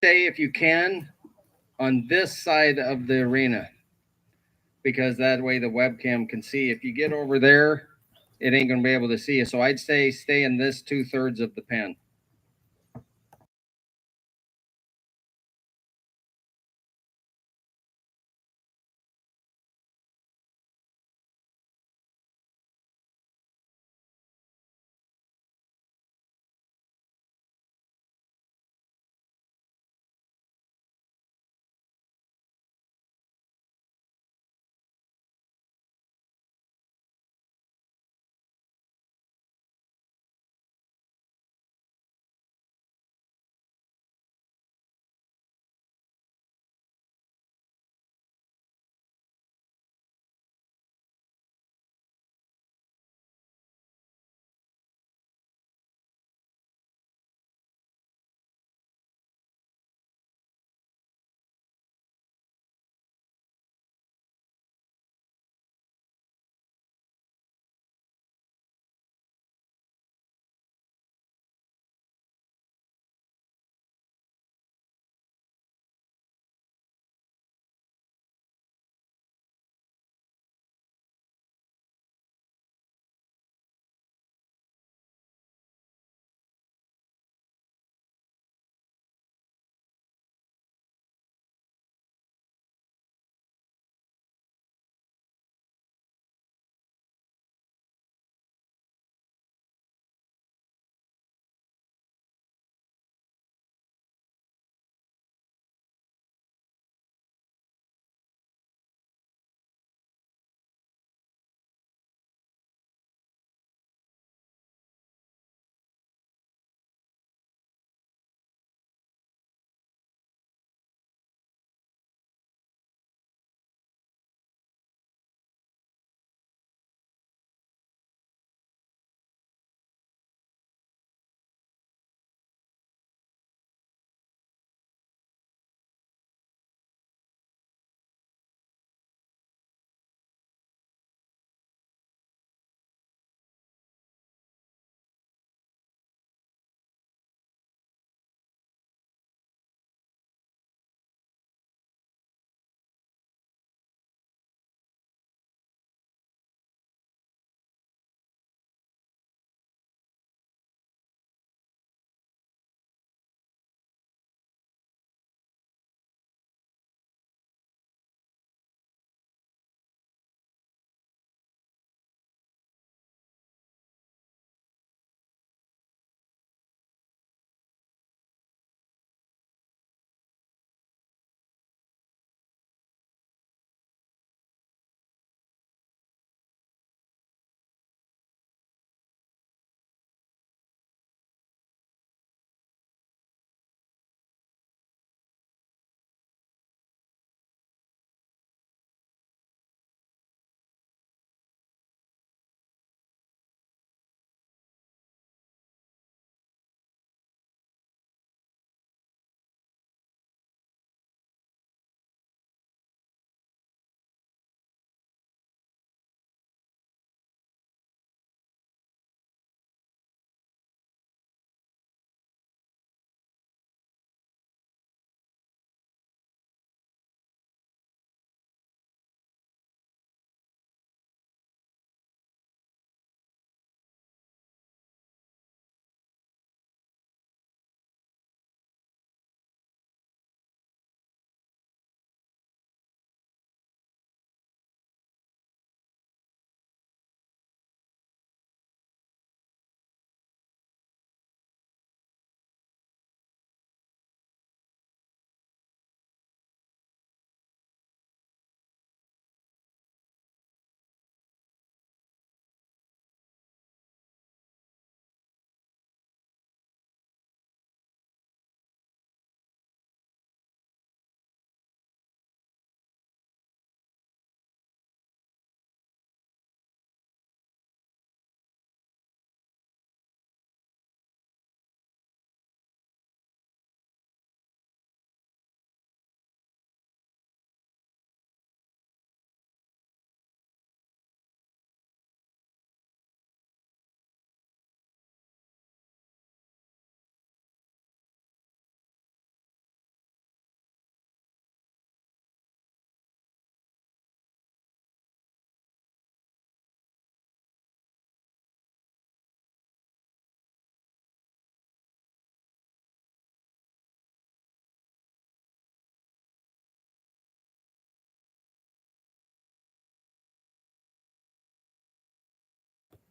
Stay if you can on this side of the arena because that way the webcam can see. If you get over there, it ain't gonna be able to see you. So I'd say stay in this 2/3 of the pen.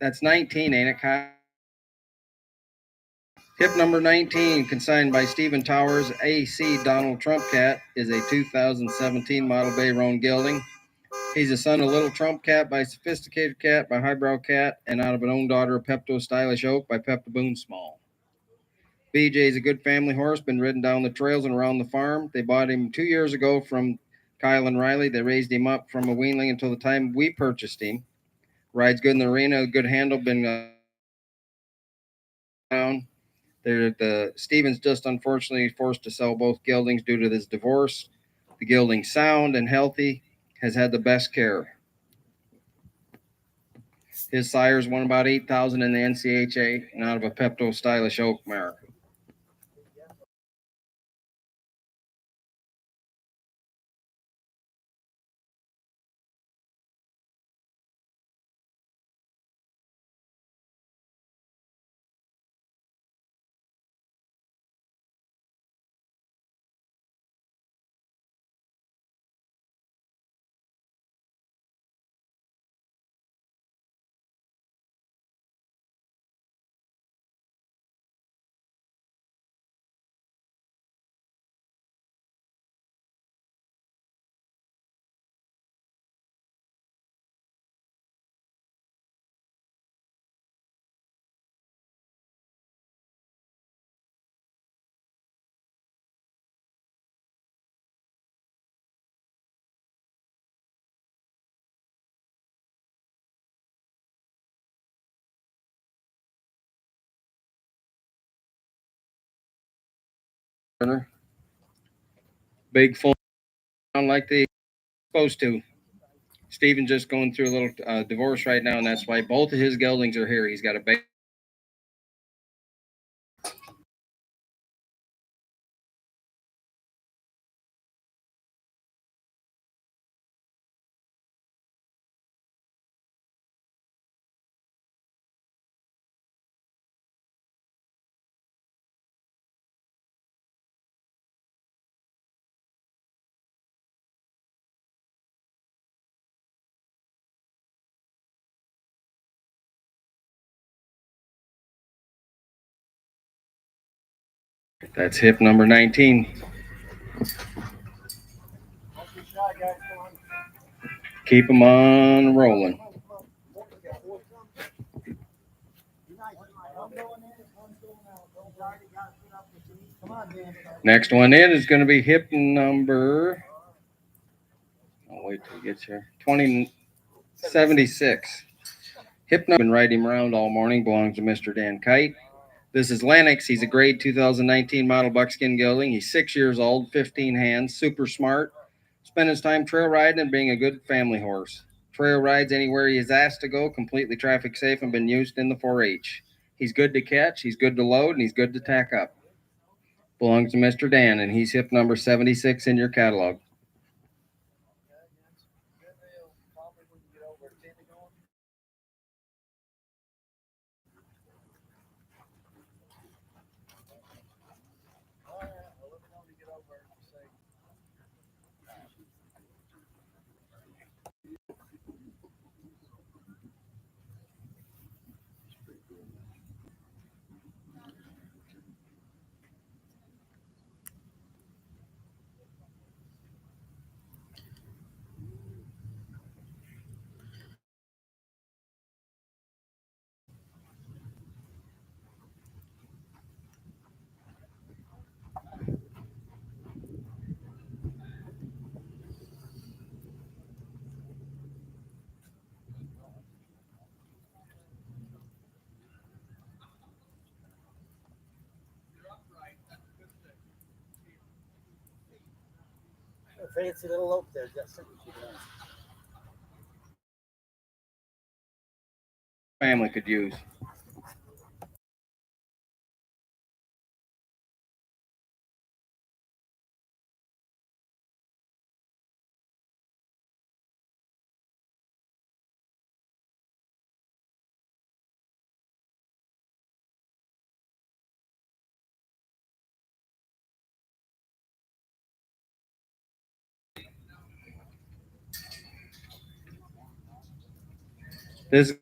That's 19, ain't it, Kyle? Hip number 19, consigned by Stephen Towers, AC Donald Trump Cat, is a 2017 model Bayron gelding. He's a son of Little Trump Cat by Sophisticated Cat by Highbrow Cat, and out of an own daughter of Pepto Stylish Oak by Pepto Boone Small. BJ is a good family horse, been ridden down the trails and around the farm. They bought him 2 years ago from Kyle and Riley. They raised him up from a weanling until the time we purchased him. Rides good in the arena, good handle, been down. The Stevens just unfortunately forced to sell both geldings due to this divorce. The gelding sound and healthy, has had the best care. His sires won about 8,000 in the NCHA and out of a Pepto Stylish Oak mare. Big full sound like they supposed to. Steven just going through a little divorce right now, and that's why both of his geldings are here. He's got a big. That's hip number 19. Keep them on rolling. Next one in is going to be hip number. I'll wait till he gets here. 2076. Hip number. Been riding him around all morning. Belongs to Mr. Dan Kite. This is Lennox. He's a grade 2019 model buckskin gelding. He's 6 years old, 15 hands, super smart. Spent his time trail riding and being a good family horse. Trail rides anywhere he is asked to go, completely traffic safe, and been used in the 4-H. He's good to catch, he's good to load, and he's good to tack up. Belongs to Mr. Dan, and he's hip number 76 in your catalog. Fancy little oak there. Family could use. This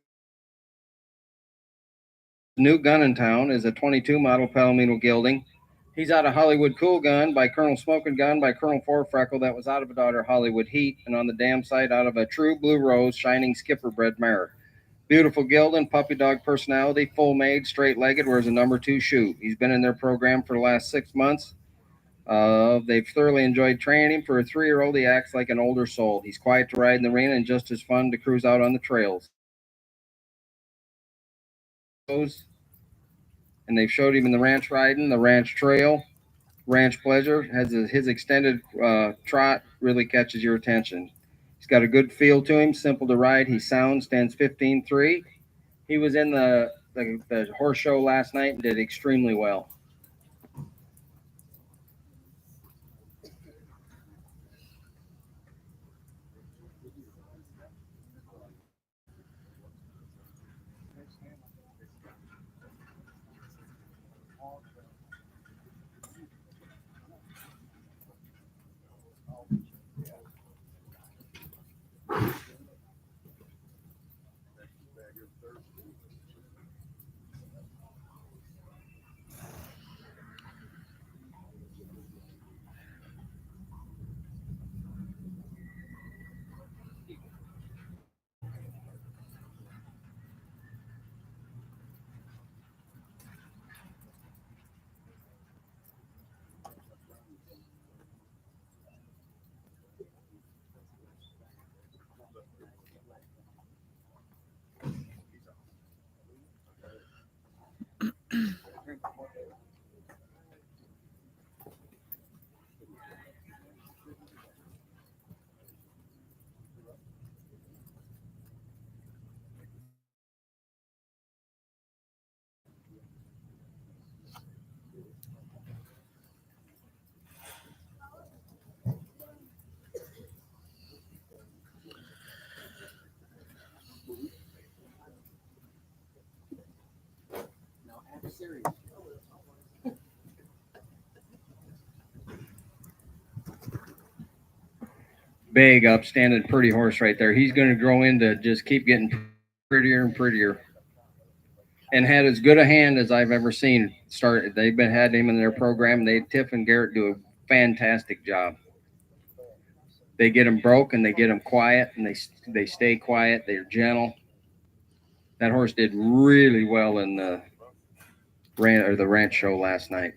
new gun in town is a 22 model Palomino Gilding. He's out of Hollywood Cool Gun by Colonel Smoking Gun by Colonel Four Freckle that was out of a daughter Hollywood Heat, and on the dam side out of a True Blue Rose Shining Skipper Bred Mare. Beautiful Gilding, puppy dog personality, full made, straight legged, wears a number 2 shoe. He's been in their program for the last 6 months. They've thoroughly enjoyed training. For a 3-year-old, he acts like an older soul. He's quiet to ride in the arena and just as fun to cruise out on the trails. And they've showed him in the ranch riding, the ranch trail, ranch pleasure. His extended trot really catches your attention. He's got a good feel to him, simple to ride. He's sound, stands 15.3. He was in the horse show last night and did extremely well. Big, upstanding, pretty horse right there. He's going to grow into just keep getting prettier and prettier. And had as good a hand as I've ever seen. They've been had him in their program. Tiff and Garrett do a fantastic job. They get him broke and they get him quiet and they stay quiet. They're gentle. That horse did really well in the ranch show last night.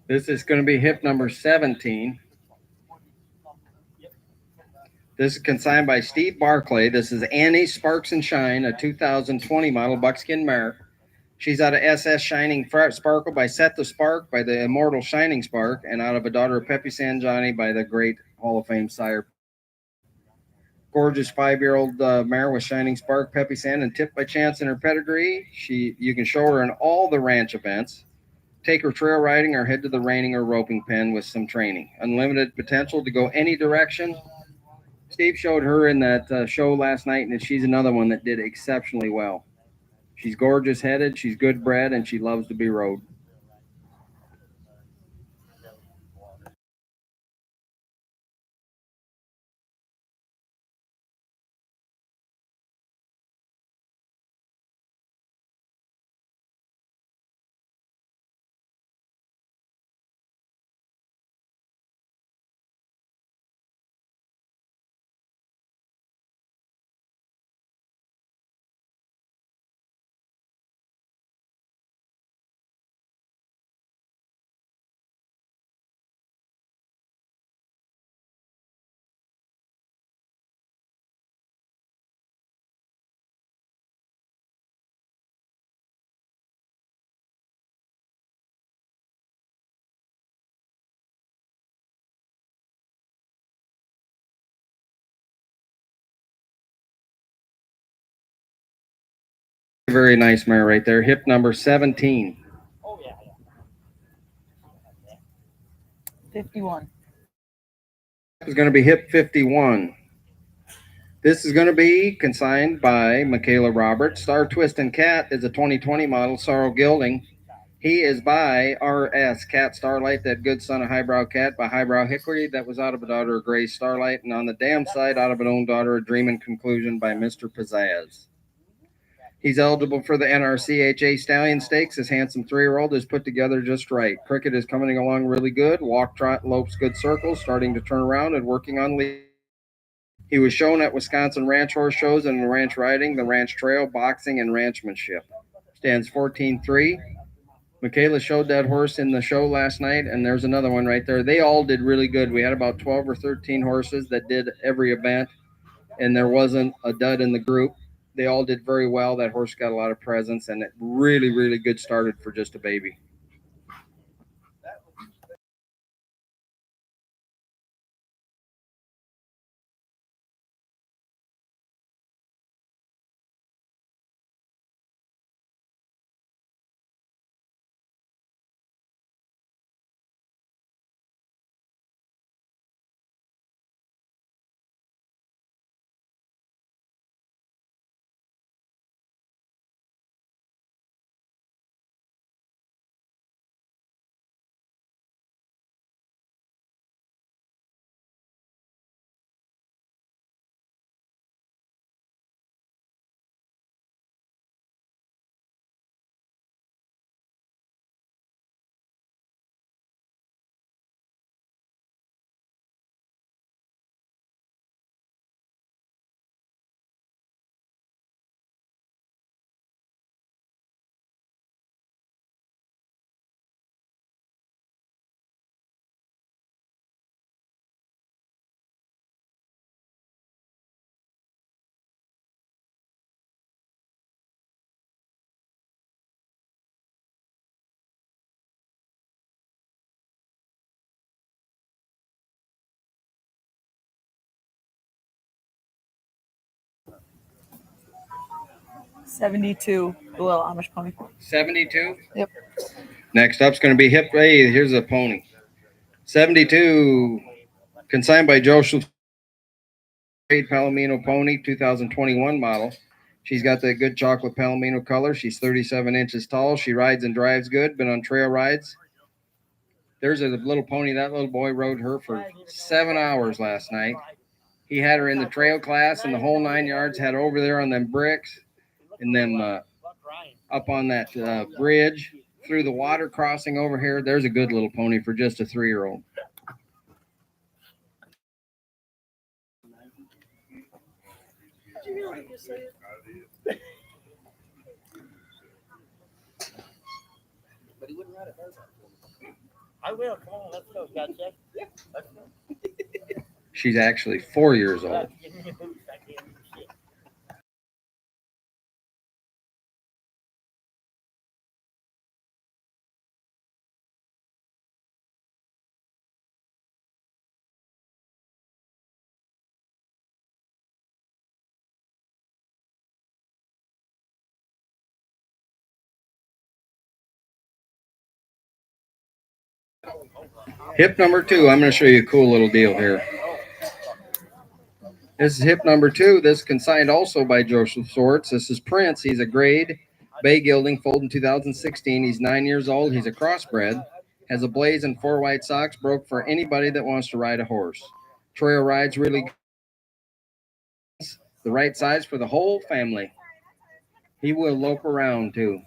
This is going to be hip number 17. This is consigned by Steve Barclay. This is Annie Sparks and Shine, a 2020 model buckskin mare. She's out of SS Shining Sparkle by Set the Spark by the immortal Shining Spark, and out of a daughter of Pepe San Johnny by the great Hall of Fame sire. Gorgeous 5-year-old mare with Shining Spark, Pepe San, and tipped by chance in her pedigree. You can show her in all the ranch events. Take her trail riding or head to the reining or roping pen with some training. Unlimited potential to go any direction. Steve showed her in that show last night, and she's another one that did exceptionally well. She's gorgeous headed, she's good bred, and she loves to be rode. Very nice mare right there. Hip number 17. 51. Is going to be hip 51. This is going to be consigned by Michaela Roberts. Star Twist and Cat is a 2020 model, Sorrow Gilding. He is by R.S. Cat Starlight, that good son of Highbrow Cat by Highbrow Hickory. That was out of a daughter of Gray Starlight. And on the dam side, out of an own daughter of Dream and Conclusion by Mr. Pizzazz. He's eligible for the NRCHA Stallion Stakes. His handsome 3-year-old is put together just right. Cricket is coming along really good. Walk, trot, lopes, good circles, starting to turn around and working on lead. He was shown at Wisconsin ranch horse shows and in ranch riding, the ranch trail, boxing, and ranchmanship. Stands 14-3. Michaela showed that horse in the show last night, and there's another one right there. They all did really good. We had about 12 or 13 horses that did every event, and there wasn't a dud in the group. They all did very well. That horse got a lot of presence, and it really, really good started for just a baby. $72. The little Amish pony. 72. Yep. Next up's going to be hip. Hey, here's a pony. 72. Consigned by Joseph Palomino Pony, 2021 model. She's got that good chocolate Palomino color. She's 37 inches tall. She rides and drives good. Been on trail rides. There's a little pony. That little boy rode her for 7 hours last night. He had her in the trail class and the whole 9 yards. Had her over there on them bricks and them up on that bridge through the water crossing over here. There's a good little pony for just a 3-year-old. I will. Come on, let's go. Got check? Yeah. Let's go. She's actually 4 years old. Give me your boots. I can't do shit. Hip number 2. I'm going to show you a cool little deal here. This is hip number 2. This is consigned also by Joseph Swartz. This is Prince. He's a grade bay gilding, foaled in 2016. He's 9 years old. He's a crossbred. Has a blaze and 4 white socks. Broke for anybody that wants to ride a horse. Trail rides really good. The right size for the whole family. He will lope around too.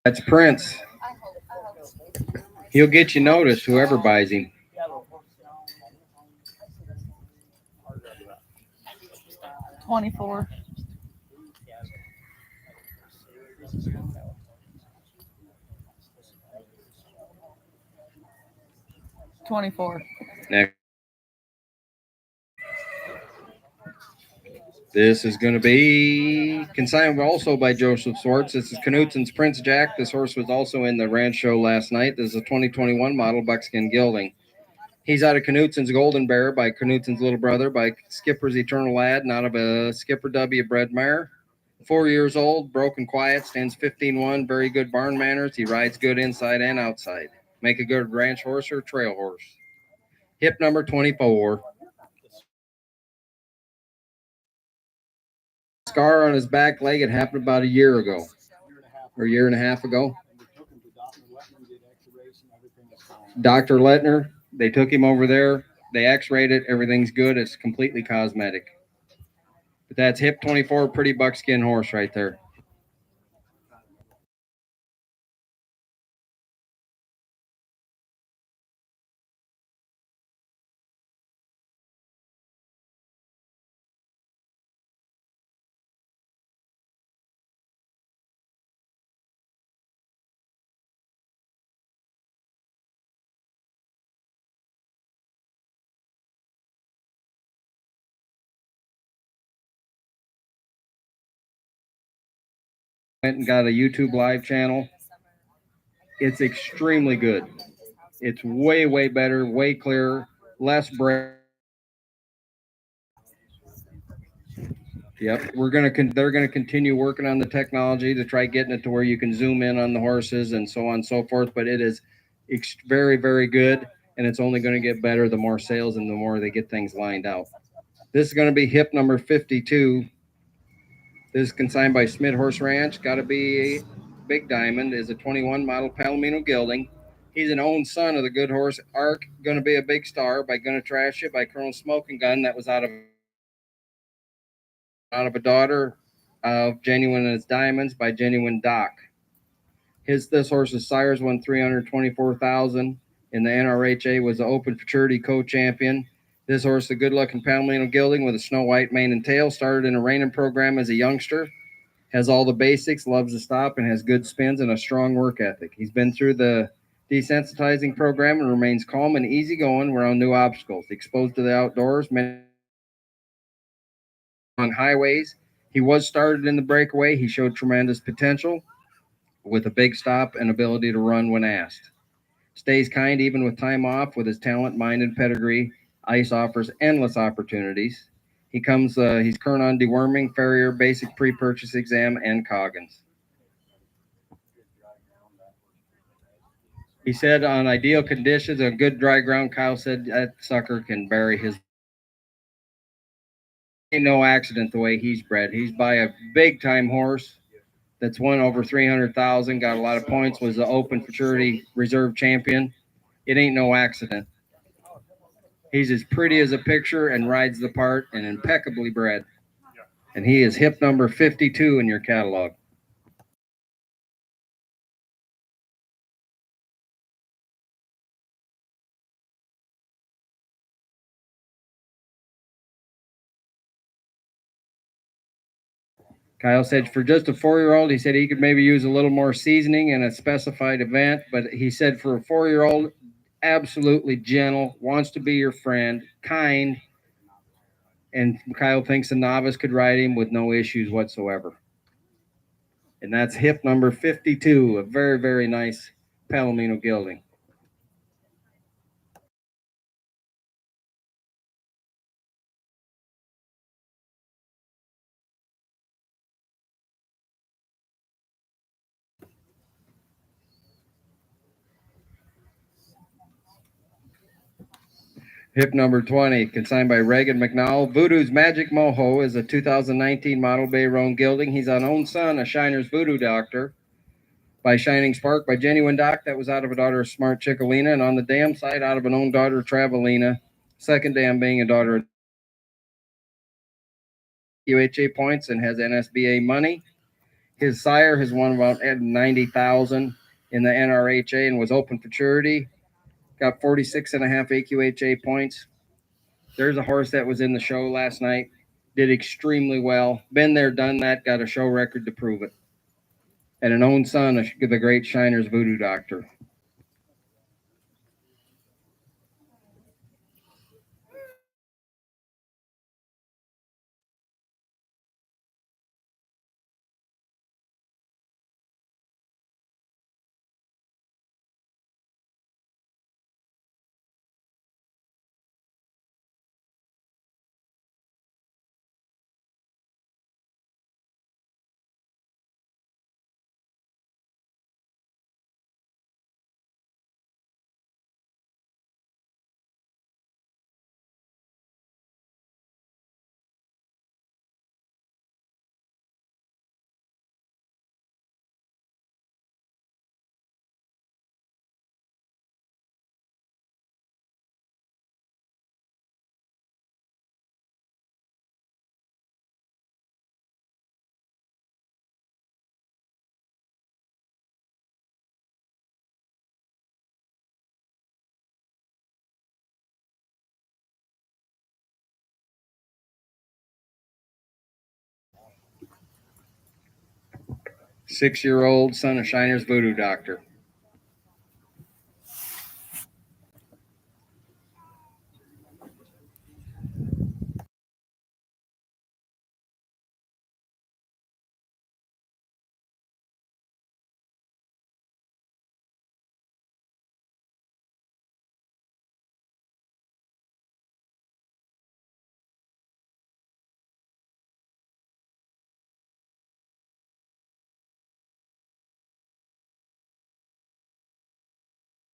That's Prince. He'll get you noticed, whoever buys him. 24. 24. Next. This is going to be consigned also by Joseph Swartz. This is Knutsen's Prince Jack. This horse was also in the ranch show last night. This is a 2021 model buckskin gelding. He's out of Knutsen's Golden Bear by Knutsen's little brother by Skipper's Eternal Lad and out of a Skipper W bred mare. 4 years old, broken quiet, stands 15-1, very good barn manners. He rides good inside and outside. Make a good ranch horse or trail horse. Hip number 24. Scar on his back leg. It happened about a year ago or a year and a half ago. Dr. Lettner, they took him over there. They x-rayed it. Everything's good. It's completely cosmetic. But that's hip 24, pretty buckskin horse right there. Went and got a YouTube live channel. It's extremely good. It's way, way better, way clearer, less break. Yep, they're gonna continue working on the technology to try getting it to where you can zoom in on the horses and so on and so forth. But it is very, very good, and it's only going to get better the more sales and the more they get things lined out. This is going to be hip number 52. This is consigned by Schmitty Horse Ranch. Got to be Big Diamond. Is a 21 model Palomino gelding. He's an own son of the good horse Ark. Going to be a big star by Gonna Trash It by Colonel Smoking Gun. That was out of a daughter of Genuine as Diamonds by Genuine Doc. This horse's sires won $324,000 in the NRHA, was the Open Futurity co-champion. This horse, a good-looking Palomino gelding with a snow white mane and tail, started in a reining program as a youngster, has all the basics, loves to stop, and has good spins and a strong work ethic. He's been through the desensitizing program and remains calm and easygoing around new obstacles. Exposed to the outdoors, many on highways. He was started in the breakaway. He showed tremendous potential with a big stop and ability to run when asked. Stays kind even with time off. With his talent, mind, and pedigree, Ice offers endless opportunities. He's current on deworming, farrier, basic pre-purchase exam, and Coggins. He said on ideal conditions, a good dry ground, Kyle said that sucker can bury his. Ain't no accident the way he's bred. He's by a big time horse that's won over 300,000, got a lot of points, was the Open Futurity Reserve champion. It ain't no accident. He's as pretty as a picture and rides the part and impeccably bred. And he is hip number 52 in your catalog. Kyle said for just a 4-year-old, he said he could maybe use a little more seasoning in a specified event. But he said for a 4-year-old, absolutely gentle, wants to be your friend, kind. And Kyle thinks a novice could ride him with no issues whatsoever. And that's hip number 52, a very, very nice Palomino gelding. Hip number 20, consigned by Reagan McNowell. Voodoo's Magic Moho is a 2019 model Bayron gelding. He's an own son, a Shiner's Voodoo Doctor by Shining Spark by Genuine Doc. That was out of a daughter of Smart Chickalina. And on the dam side, out of an own daughter of Travelina. Second dam being a daughter of UHA points and has NSBA money. His sire has won about 90,000 in the NRHA and was open for charity. Got 46 and a half AQHA points. There's a horse that was in the show last night. Did extremely well. Been there, done that. Got a show record to prove it. And an own son of the great Shiner's Voodoo Doctor. Six-year-old son of Shiner's Voodoo Doctor.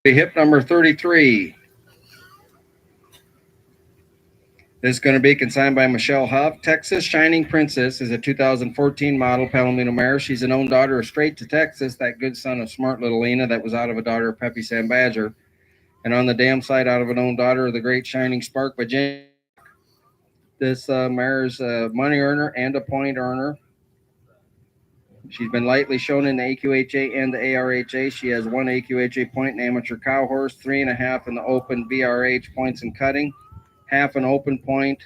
Hip number 33. This is going to be consigned by Michelle Huff. Texas Shining Princess is a 2014 model Palomino mare. She's an own daughter of Straight to Texas, that good son of Smart Little Lena that was out of a daughter of Peppy Sam Badger. And on the dam side, out of an own daughter of the great Shining Spark by Jane. This mare is a money earner and a point earner. She's been lightly shown in the AQHA and the ARHA. She has one AQHA point in amateur cow horse, 3.5 in the open BRH points and cutting, half an open point.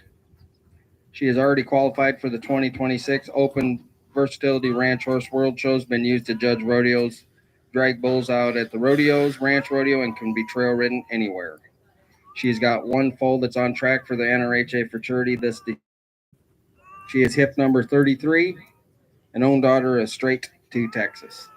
She has already qualified for the 2026 Open Versatility Ranch Horse World Shows, been used to judge rodeos, drag bulls out at the rodeos, ranch rodeo, and can be trail ridden anywhere. She's got one foal that's on track for the NRHA for charity this day. She is hip number 33, an own daughter of Straight to Texas.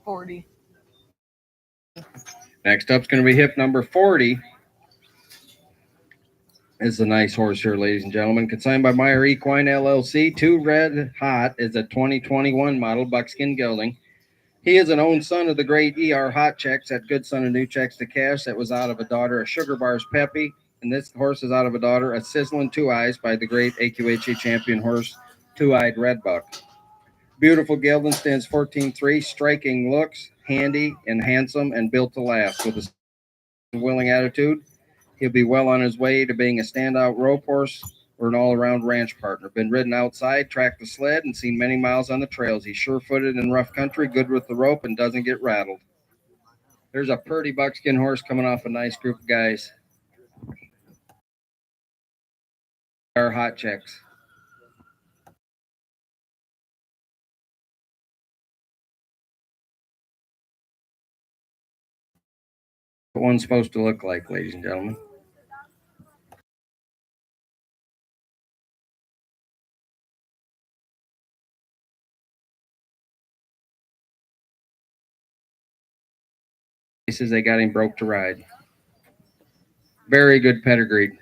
$40. Next up is going to be hip number 40. This is a nice horse here, ladies and gentlemen. Consigned by Meyer Equine LLC. Two Red Hot is a 2021 model buckskin gelding. He is an own son of the great ER Hot Checks, that good son of New Checks to Cash that was out of a daughter of Sugar Bars Peppy. And this horse is out of a daughter of Sizzling Two Eyes by the great AQHA champion horse, Two Eyed Red Buck. Beautiful gelding, stands 14.3, striking looks, handy and handsome, and built to last with a willing attitude. He'll be well on his way to being a standout rope horse or an all-around ranch partner. Been ridden outside, tracked the sled, and seen many miles on the trails. He's sure-footed in rough country, good with the rope, and doesn't get rattled. There's a pretty buckskin horse coming off a nice group of guys. Our hot checks. What one's supposed to look like, ladies and gentlemen. He says they got him broke to ride. Very good pedigree.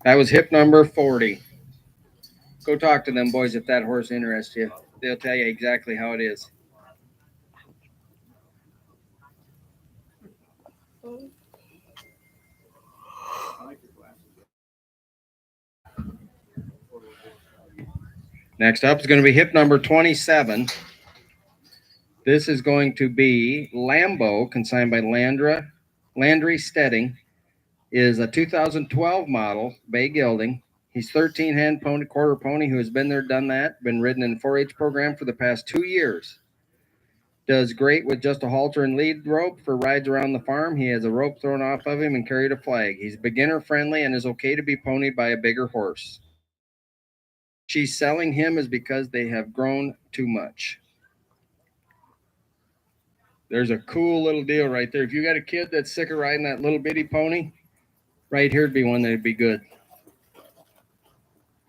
That was hip number 40. Go talk to them boys if that horse interests you. They'll tell you exactly how it is. Next up is going to be hip number 27. This is going to be Lambo, consigned by Landry Stedding. Is a 2012 model, bay gelding. He's 13 pony, quarter pony who has been there, done that. Been ridden in 4-H program for the past 2 years. Does great with just a halter and lead rope for rides around the farm. He has a rope thrown off of him and carried a flag. He's beginner friendly and is okay to be ponied by a bigger horse. She's selling him is because they have grown too much. There's a cool little deal right there. If you got a kid that's sick of riding that little bitty pony, right here'd be one that'd be good.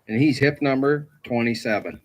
And he's hip number 27.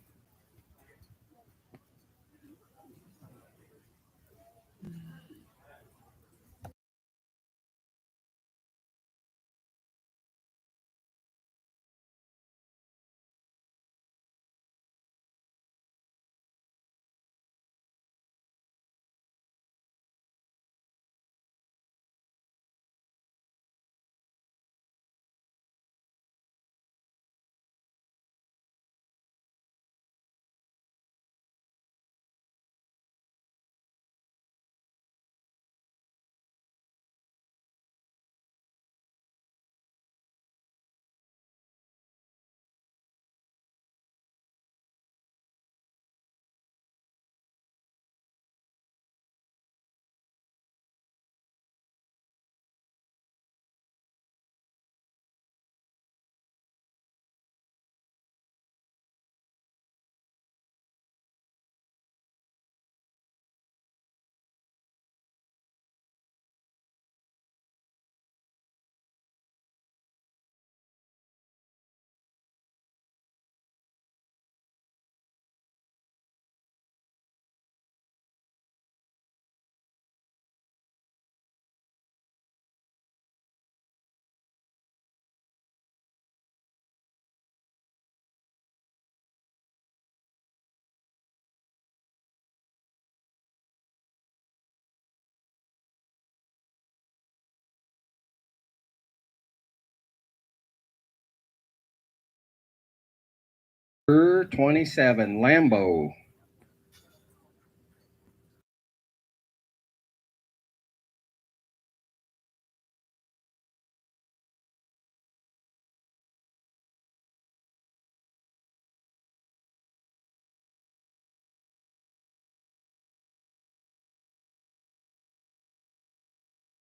number 27, Lambo.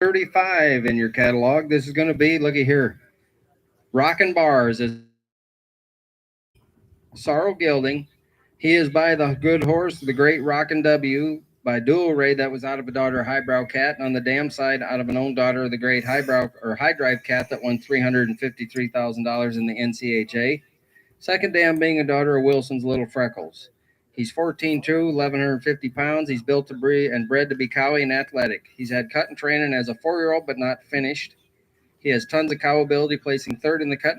$35 in your catalog. This is going to be, looky here, Rockin' Bars is Sorrow Gilding. He is by the good horse, the great Rockin' W, by Dual Ray, that was out of a daughter Highbrow Cat, and on the dam side, out of an own daughter of the great Highbrow or High Drive Cat that won $353,000 in the NCHA. Second dam being a daughter of Wilson's Little Freckles. He's 14'2", 1,150 pounds. He's built to breed and bred to be cowy and athletic. He's had cut and training as a 4-year-old, but not finished. He has tons of cow ability, placing third in the cut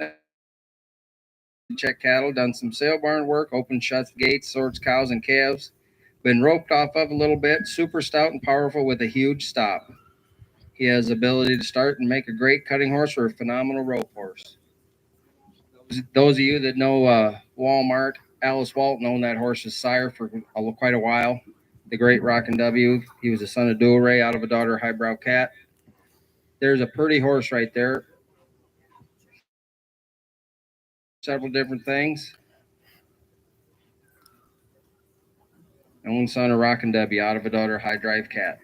check cattle, done some sale barn work, opened shuts gates, sorts cows and calves, been roped off of a little bit, super stout and powerful with a huge stop. He has ability to start and make a great cutting horse or a phenomenal rope horse. Those of you that know Walmart, Alice Walton owned that horse's sire for quite a while. The great Rockin' W. He was a son of Dual Ray out of a daughter Highbrow Cat. There's a pretty horse right there. Several different things. Own son of Rockin' W out of a daughter High Drive Cat.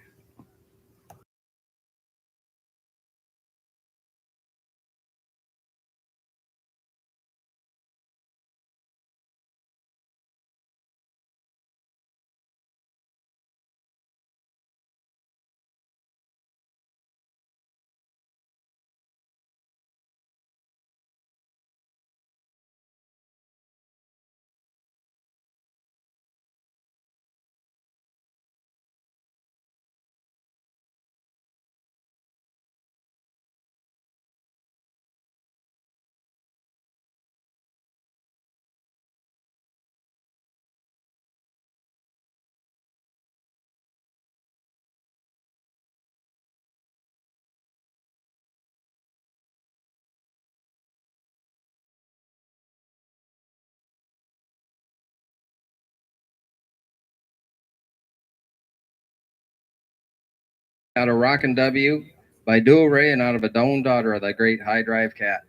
Out of Rockin' W by Dual Ray and out of a own daughter of the great High Drive Cat.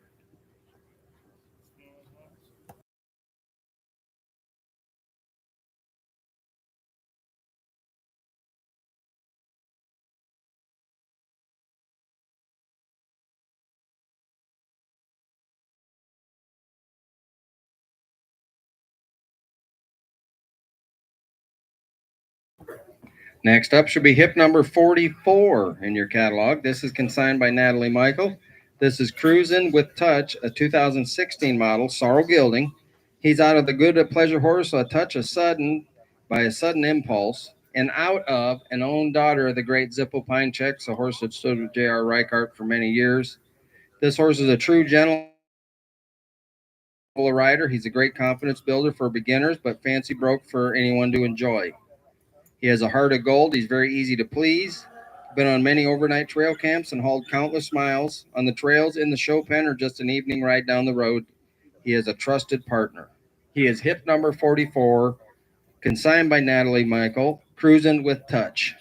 Next up should be hip number 44 in your catalog. This is consigned by Natalie Michael. This is Cruisin' with Touch, a 2016 model, Sorrel Gilding. He's out of the Good at Pleasure horse, a touch of sudden by a sudden impulse, and out of an own daughter of the great Zippo Pine Checks, a horse that stood with J.R. Reichart for many years. This horse is a true gentleman rider. He's a great confidence builder for beginners, but fancy broke for anyone to enjoy. He has a heart of gold. He's very easy to please. Been on many overnight trail camps and hauled countless miles on the trails, in the show pen, or just an evening ride down the road. He is a trusted partner. He is hip number 44, consigned by Natalie Michael, Cruisin' with Touch.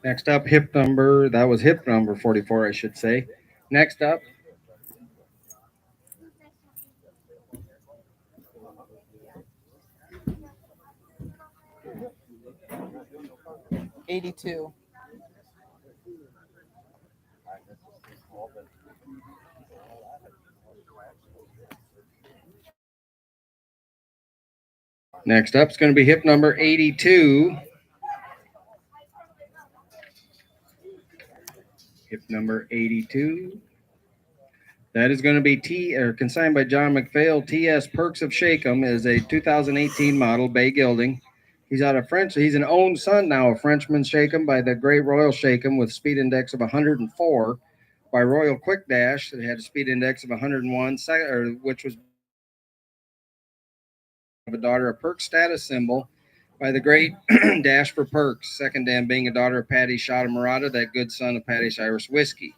Next up, hip number. That was hip number 44, I should say. Next up, 82. next up is going to be hip number 82. Hip number 82. That is going to be consigned by John McPhail. TS Perks of Shakem is a 2018 model, Bay Gilding. He's out of French. He's an owned son now of Frenchman Shakem by the Great Royal Shakem with speed index of 104. By Royal Quick Dash, it had a speed index of 101, which was a daughter of Perks status symbol by the Great Dash for Perks. Second dam being a daughter of Patty Shada Murata, that good son of Patty's Irish Whiskey.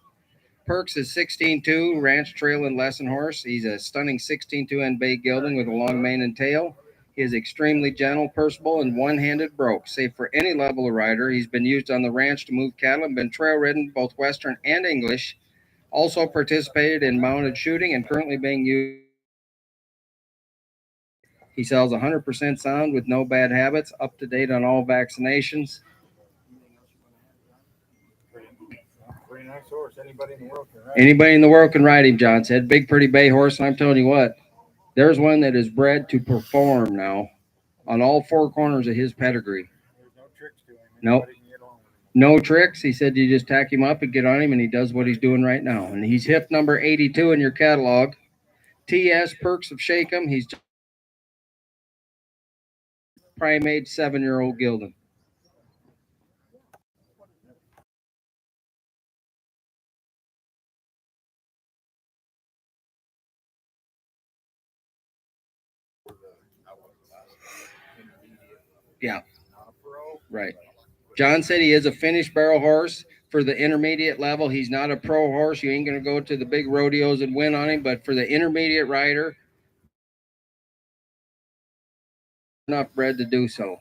Perks is 16-2, ranch, trail, and lesson horse. He's a stunning 16-2 and bay gelding with a long mane and tail. He is extremely gentle, personable, and one-handed broke. Safe for any level of rider. He's been used on the ranch to move cattle and been trail ridden both Western and English. Also participated in mounted shooting and currently being used. He sells 100% sound with no bad habits, up to date on all vaccinations. Pretty nice horse. Anybody in the world can ride. Anybody in the world can ride him, John said. Big, pretty bay horse, and I'm telling you what, there's one that is bred to perform now on all four corners of his pedigree. There's no tricks to him. Nope. Anybody can get along with him. No tricks. He said you just tack him up and get on him, and he does what he's doing right now. And he's hip number 82 in your catalog. TS Perks of Shakem. He's primate 7-year-old gelding. Yeah. Right. John said he is a finished barrel horse for the intermediate level. He's not a pro horse. You ain't going to go to the big rodeos and win on him, but for the intermediate rider, enough bred to do so.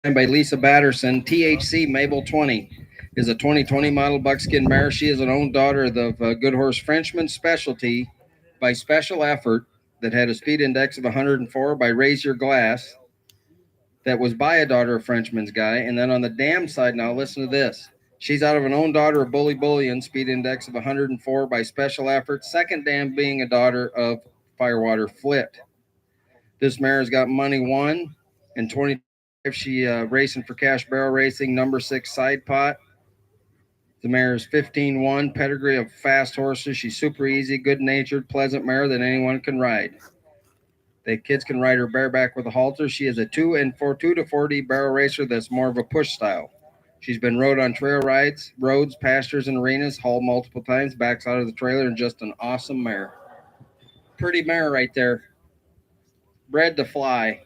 By Lisa Batterson, THC Mabel 20 is a 2020 model buckskin mare. She is an own daughter of the Good Horse Frenchman Specialty by Special Effort that had a speed index of 104 by Raise Your Glass that was by a daughter of Frenchman's Guy. And then on the dam side, now listen to this. She's out of an own daughter of Bully Bullion, speed index of 104 by Special Effort. Second dam being a daughter of Firewater Flit. This mare has got money won in 20. She racing for Cash Barrel Racing, number 6 side pot. The mare is 15-1, pedigree of fast horses. She's super easy, good natured, pleasant mare that anyone can ride. The kids can ride her bareback with a halter. She is a 2 to 4D barrel racer that's more of a push style. She's been rode on trail rides, roads, pastures, and arenas, hauled multiple times, backs out of the trailer, and just an awesome mare. Pretty mare right there. Bred to fly.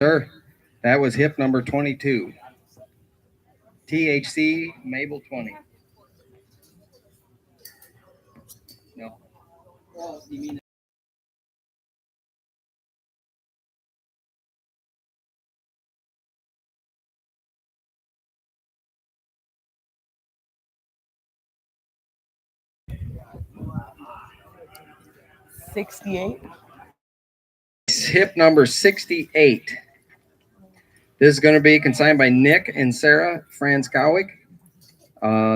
Sir, that was hip number 22. THC Mabel 20. No. Well, you mean 68. hip number 68. This is going to be consigned by Nick and Sarah Franskowick.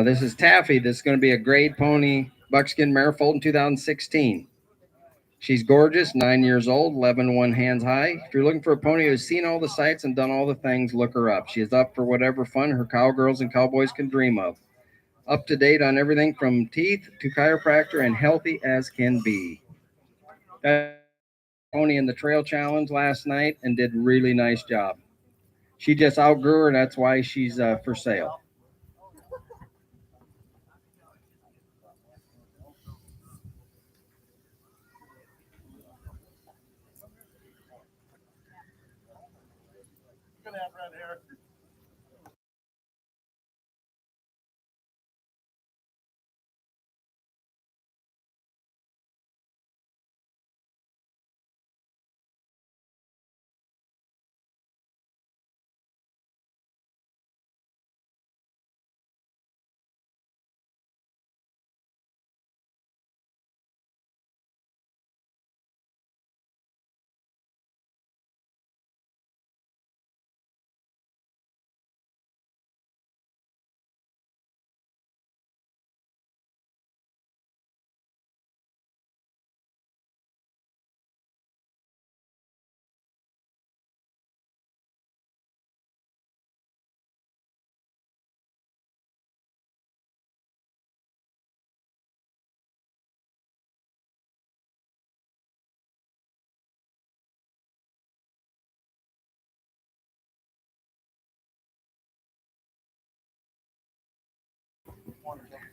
This is Taffy. This is going to be a grade pony buckskin mare foaled in 2016. She's gorgeous, 9 years old, 11 one hands high. If you're looking for a pony who's seen all the sights and done all the things, look her up. She is up for whatever fun her cowgirls and cowboys can dream of. Up to date on everything from teeth to chiropractor and healthy as can be. That pony in the trail challenge last night and did really nice job. She just outgrew her. That's why she's for sale. Gonna have red hair.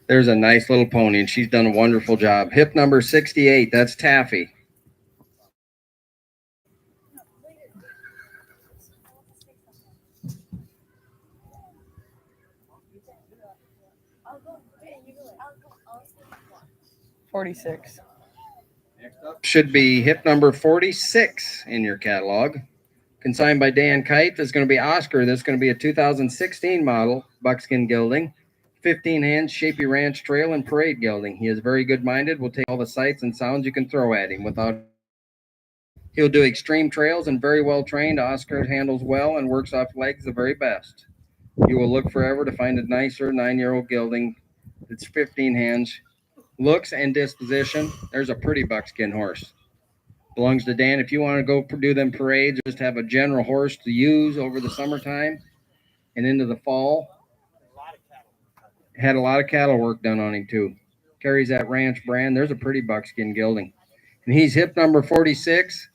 There's a nice little pony, and she's done a wonderful job. Hip number 68. That's Taffy. $46. Should be hip number 46 in your catalog. Consigned by Dan Kite. That's going to be Oscar. That's going to be a 2016 model, buckskin gelding. 15 hands, shapy ranch trail, and parade gelding. He is very good minded, will take all the sights and sounds you can throw at him without. He'll do extreme trails and very well trained. Oscar handles well and works off legs the very best. You will look forever to find a nicer 9-year-old gelding that's 15 hands. Looks and disposition. There's a pretty buckskin horse. Belongs to Dan. If you want to go do them parades, just have a general horse to use over the summertime and into the fall. Had a lot of cattle work done on him too. Carries that ranch brand. There's a pretty buckskin gelding. And he's hip number 46.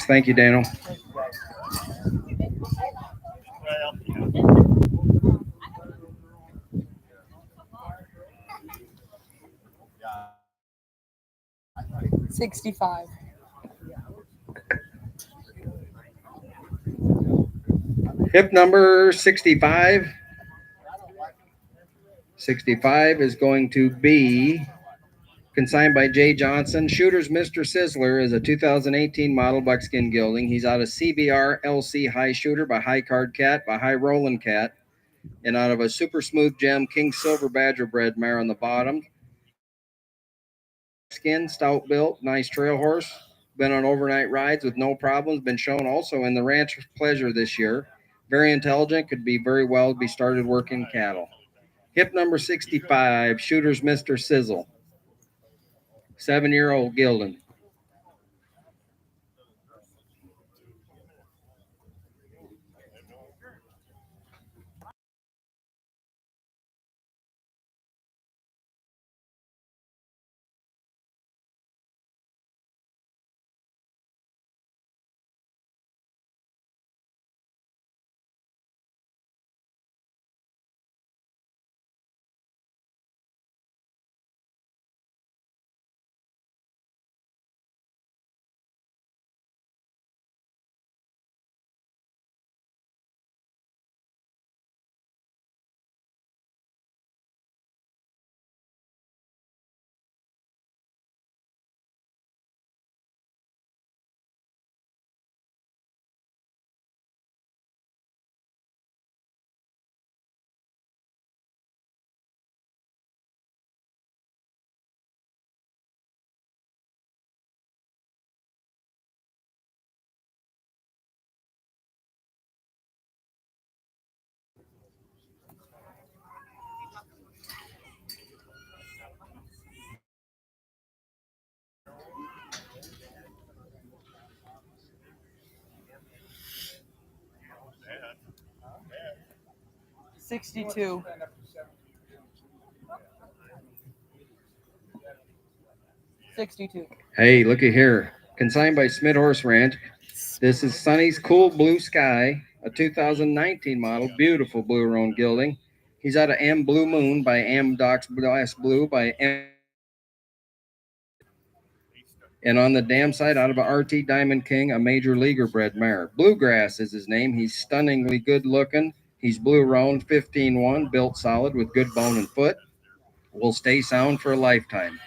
Thank you, Daniel. Well, 65. Hip number 65. 65 is going to be consigned by Jay Johnson. Shooter's Mr. Sizzler is a 2018 model buckskin gelding. He's out of CBR LC High Shooter by High Card Cat by High Rollin' Cat, and out of a Super Smooth Gem King Silver Badger bred mare on the bottom. Skin, stout built, nice trail horse. Been on overnight rides with no problems. Been shown also in the Ranch Pleasure this year. Very intelligent. Could be very well be started working cattle. Hip number 65. Shooter's Mr. Sizzle. 7-year-old gelding. $62. $62. Hey, looky here. Consigned by Smith Horse Ranch. This is Sunny's Cool Blue Sky, a 2019 model. Beautiful blue roan gelding. He's out of M Blue Moon by M Doc's Glass Blue by M. And on the dam side, out of a RT Diamond King, a major leaguer bred mare. Bluegrass is his name. He's stunningly good looking. He's blue roan, 15-1, built solid with good bone and foot. Will stay sound for a lifetime.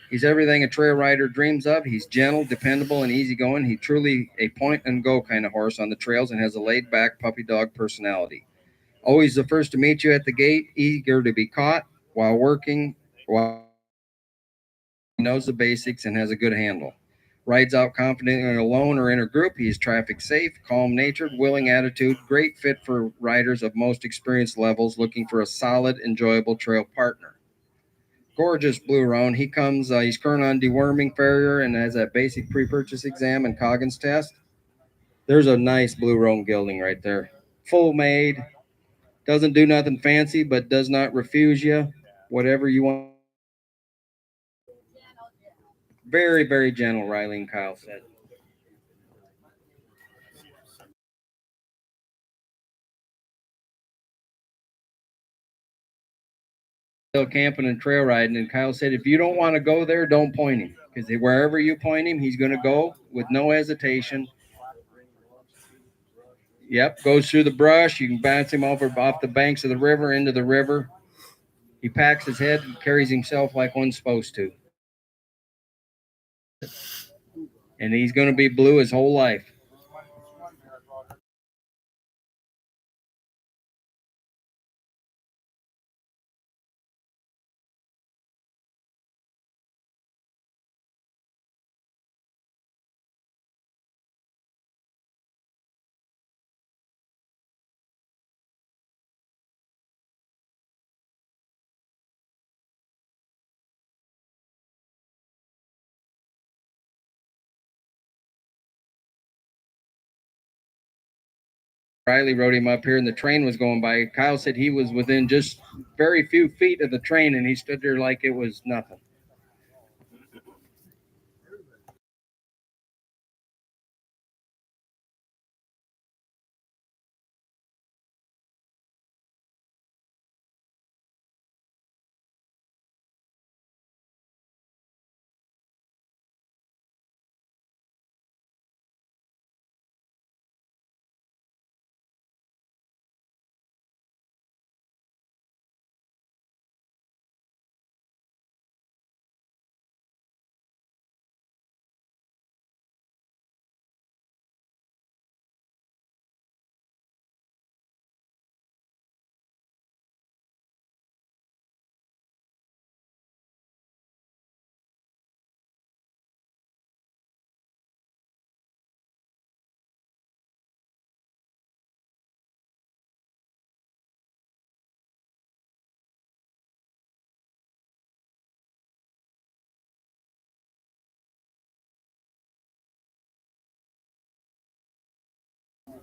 He's everything a trail rider dreams of. He's gentle, dependable, and easygoing. He's truly a point and go kind of horse on the trails and has a laid back puppy dog personality. Always the first to meet you at the gate, eager to be caught while working, while he knows the basics and has a good handle. Rides out confidently alone or in a group. He is traffic safe, calm natured, willing attitude, great fit for riders of most experienced levels looking for a solid, enjoyable trail partner. Gorgeous blue roan. He comes, he's current on deworming farrier and has that basic pre-purchase exam and Coggins test. There's a nice blue roan gelding right there. Full made, doesn't do nothing fancy, but does not refuse you. Whatever you want. Very, very gentle, Riley and Kyle said. Still camping and trail riding, and Kyle said, if you don't want to go there, don't point him. Because wherever you point him, he's going to go with no hesitation. Yep, goes through the brush. You can bounce him over off the banks of the river into the river. He packs his head and carries himself like one's supposed to. And he's going to be blue his whole life. Riley rode him up here, and the train was going by. Kyle said he was within just very few feet of the train, and he stood there like it was nothing.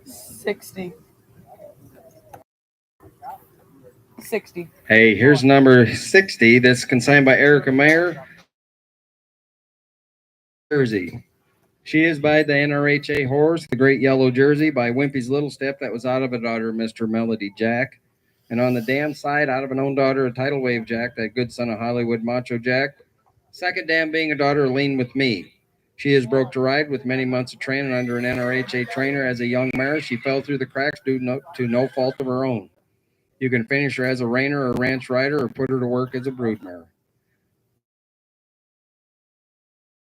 60. 60. Hey, here's number 60. That's consigned by Erica Mayer, Jersey. She is by the NRHA horse, the Great Yellow Jersey, by Wimpy's Little Step. That was out of a daughter of Mr. Melody Jack. And on the dam side, out of an own daughter of Tidal Wave Jack, that good son of Hollywood Macho Jack. Second dam being a daughter of Lean with Me. She is broke to ride with many months of training under an NRHA trainer as a young mare. She fell through the cracks due to no fault of her own. You can finish her as a reiner or ranch rider or put her to work as a broodmare.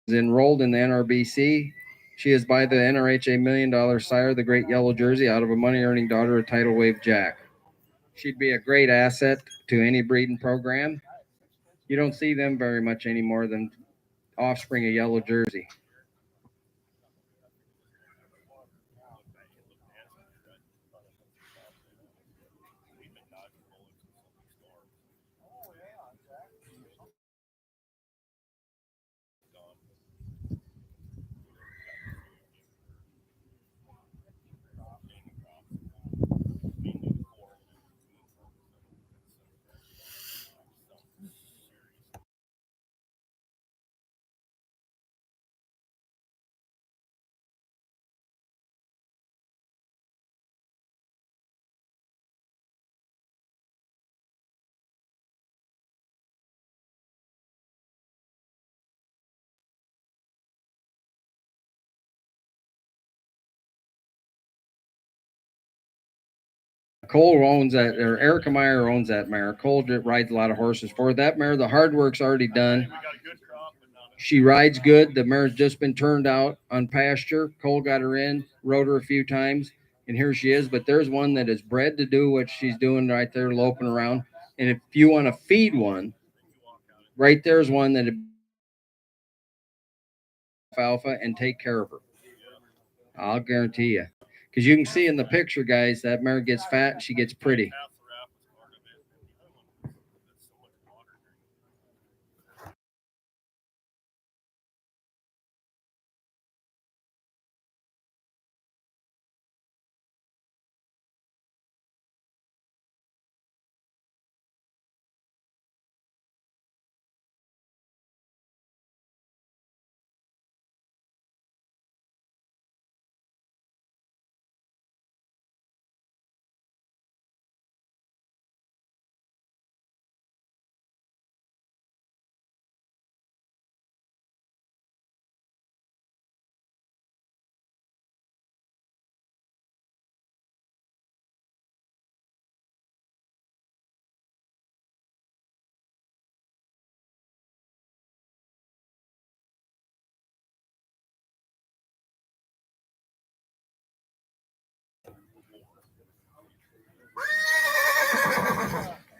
Is enrolled in the NRBC. She is by the NRHA $1 Million sire, the Great Yellow Jersey, out of a money-earning daughter of Tidal Wave Jack. She'd be a great asset to any breeding program. You don't see them very much anymore than offspring of Yellow Jersey. Cole owns that, or Erica Meyer owns that mare. Cole rides a lot of horses for her. That mare. The hard work's already done. She rides good. The mare's just been turned out on pasture. Cole got her in, rode her a few times, and here she is. But there's one that is bred to do what she's doing right there, loping around. And if you want to feed one, right there's one that alfalfa and take care of her. I'll guarantee you. Because you can see in the picture, guys, that mare gets fat and she gets pretty.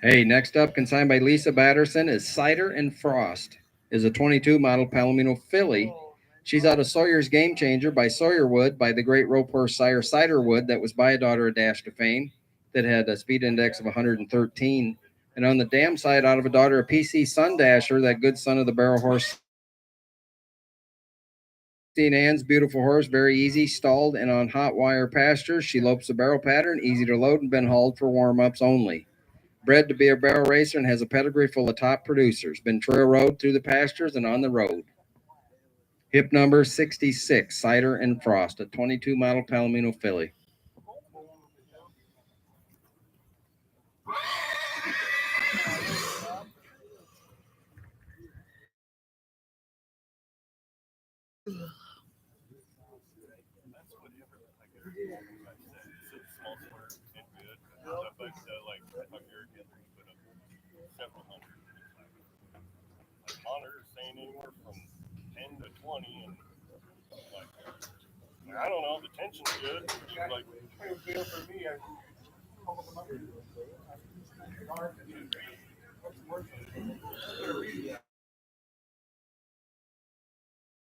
Hey, next up, consigned by Lisa Batterson, is Cider and Frost. Is a 22 model Palomino filly. She's out of Sawyer's Game Changer by Sawyerwood by the great rope horse sire Ciderwood that was by a daughter of Dash to Fame that had a speed index of 113. And on the dam side, out of a daughter of PC Sundasher, that good son of the barrel horse. 16 hands, beautiful horse, very easy, stalled and on hot wire pastures. She lopes a barrel pattern, easy to load, and been hauled for warm-ups only. Bred to be a barrel racer and has a pedigree full of top producers. Been trail rode through the pastures and on the road. Hip number 66, Cider and Frost, a 22 model Palomino filly. Monitor's saying anywhere from 10 to 20, and I don't know, the tension's good. He's like, it was good for me.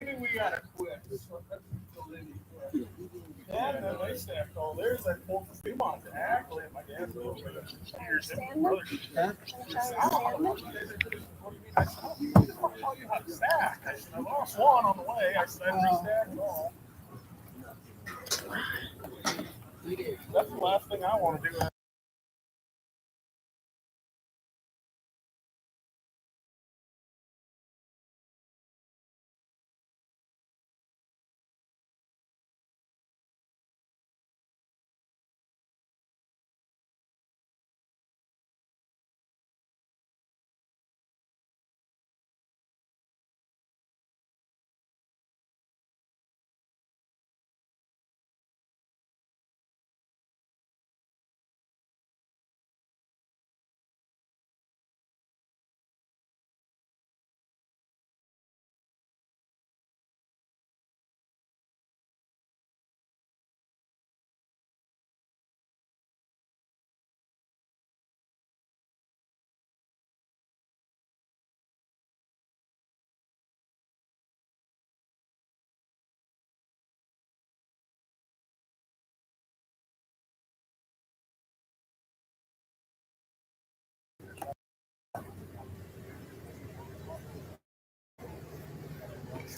Maybe we gotta quit. Yeah, and then they stacked all theirs. I pulled the Dumont to Ackley, and my dad's little bit of years in my brother. I don't know. What do you mean? I said, oh, you tell you how to stack. I said, I lost one on the way. I said, I restacked all. That's the last thing I want to do.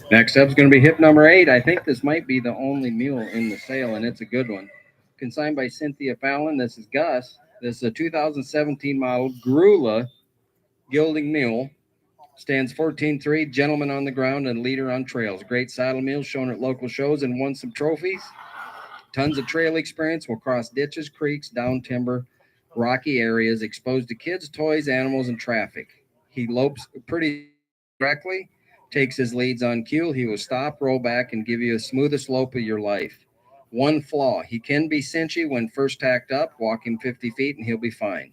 Next up is going to be hip number 8. I think this might be the only mule in the sale, and it's a good one. Consigned by Cynthia Fallon. This is Gus. This is a 2017 model Grula Gilding Mule. Stands 14.3, gentleman on the ground and leader on trails. Great saddle mule shown at local shows and won some trophies. Tons of trail experience. Will cross ditches, creeks, down timber, rocky areas, exposed to kids, toys, animals, and traffic. He lopes pretty directly, takes his leads on cue. He will stop, roll back, and give you the smoothest lope of your life. One flaw, he can be cinchy when first tacked up, walking 50 feet, and he'll be fine.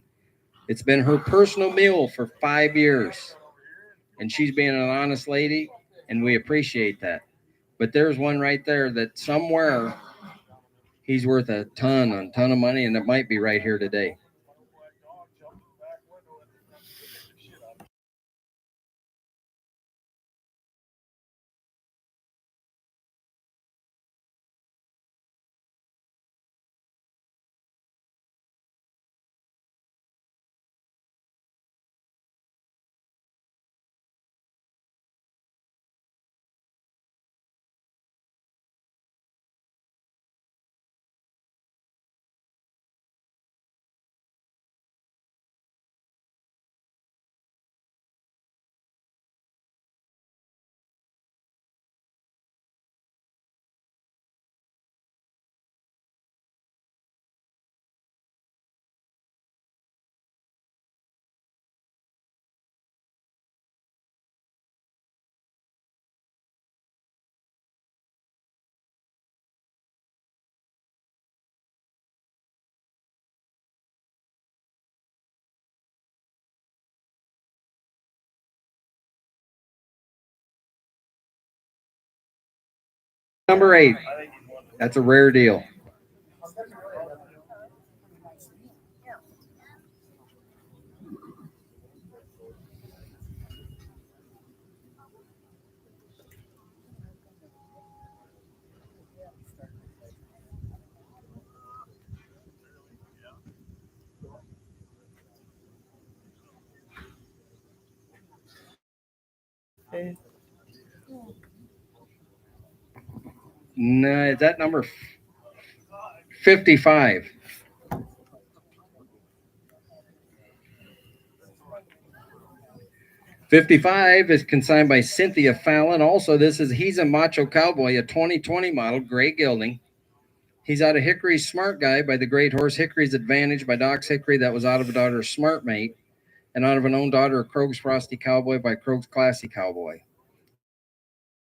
It's been her personal mule for 5 years, and she's being an honest lady, and we appreciate that. But there's one right there that somewhere he's worth a ton of money, and it might be right here today. Number 8. That's a rare deal. No, is that number 55? 55 is consigned by Cynthia Fallon. Also, he's a Macho Cowboy, a 2020 model, gray gilding. He's out of Hickory's Smart Guy by the great horse Hickory's Advantage by Doc's Hickory. That was out of a daughter's Smart Mate, and out of an own daughter of Krog's Frosty Cowboy by Krog's Classy Cowboy.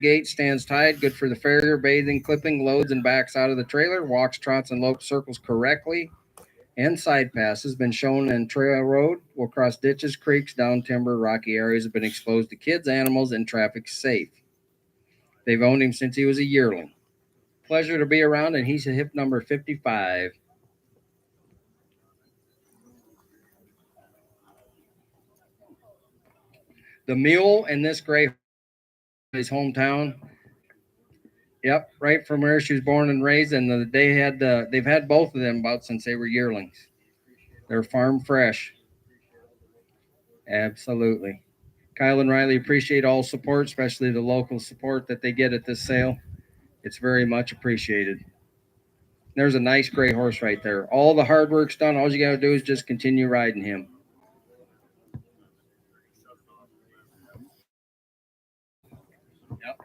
Gate stands tied, good for the farrier, bathing, clipping, loads, and backs out of the trailer. Walks, trots, and lopes circles correctly. And side passes. Been shown in trail road. Will cross ditches, creeks, down timber, rocky areas. Have been exposed to kids, animals, and traffic safe. They've owned him since he was a yearling. Pleasure to be around, and he's a hip number 55. The mule and this gray his hometown. Yep, right from where she was born and raised, and they've had both of them about since they were yearlings. They're farm fresh. Absolutely. Kyle and Riley appreciate all support, especially the local support that they get at this sale. It's very much appreciated. There's a nice gray horse right there. All the hard work's done. All you got to do is just continue riding him. Yep.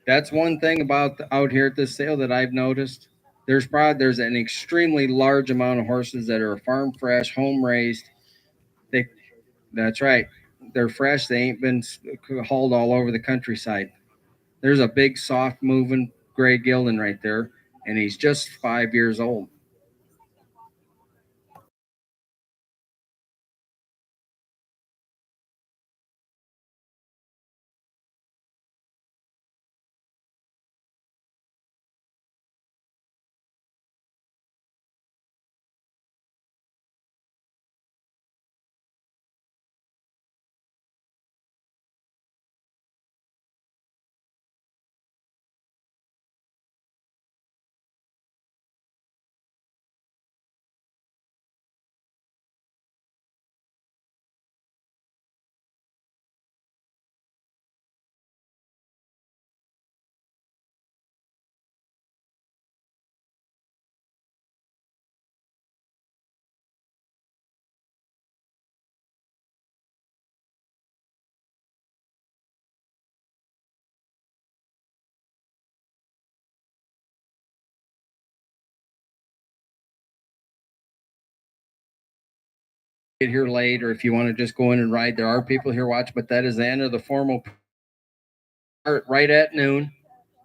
That's one thing about out here at this sale that I've noticed. There's an extremely large amount of horses that are farm fresh, home raised. They That's right. They're fresh. They ain't been hauled all over the countryside. There's a big, soft moving gray gelding right there, and he's just 5 years old. Get here late, or if you want to just go in and ride, there are people here watching. But that is the end of the formal part. Right at noon,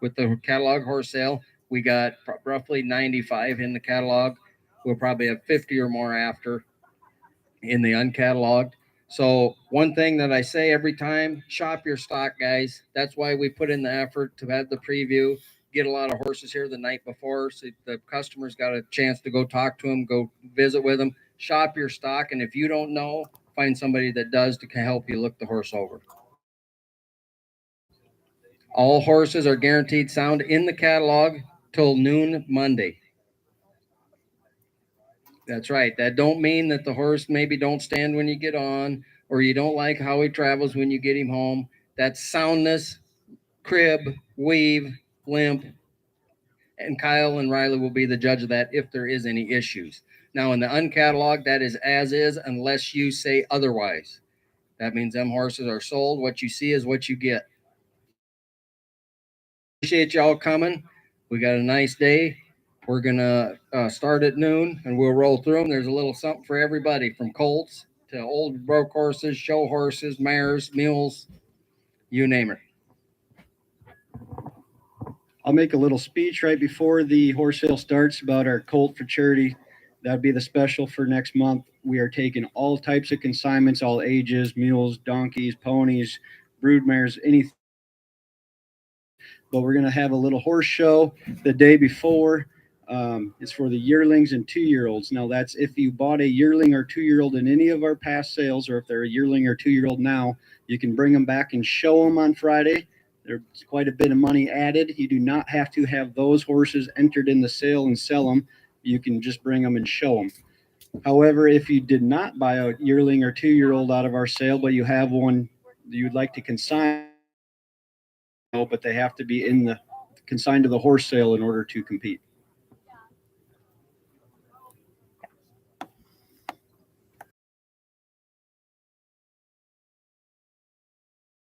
with the catalog horse sale, we got roughly 95 in the catalog. We'll probably have 50 or more after in the uncatalogued. So one thing that I say every time, shop your stock, guys. That's why we put in the effort to have the preview, get a lot of horses here the night before, so the customers got a chance to go talk to them, go visit with them. Shop your stock, and if you don't know, find somebody that does to help you look the horse over. All horses are guaranteed sound in the catalog till noon Monday. That's right. That don't mean that the horse maybe don't stand when you get on, or you don't like how he travels when you get him home. That's soundness, crib, weave, limp, and Kyle and Riley will be the judge of that if there is any issues. Now in the uncatalog, that is as is unless you say otherwise. That means them horses are sold. What you see is what you get. Appreciate y'all coming. We got a nice day. We're gonna start at noon, and we'll roll through them. There's a little something for everybody, from colts to old broke horses, show horses, mares, mules, you name it. I'll make a little speech right before the horse sale starts about our colt for charity. That'd be the special for next month. We are taking all types of consignments, all ages, mules, donkeys, ponies, brood mares, anything. But we're going to have a little horse show the day before. It's for the yearlings and 2-year-olds. Now, that's if you bought a yearling or 2-year-old in any of our past sales, or if they're a yearling or 2-year-old now, you can bring them back and show them on Friday. There's quite a bit of money added. You do not have to have those horses entered in the sale and sell them. You can just bring them and show them. However, if you did not buy a yearling or 2-year-old out of our sale, but you have one you'd like to consign, but they have to be in the consigned to the horse sale in order to compete.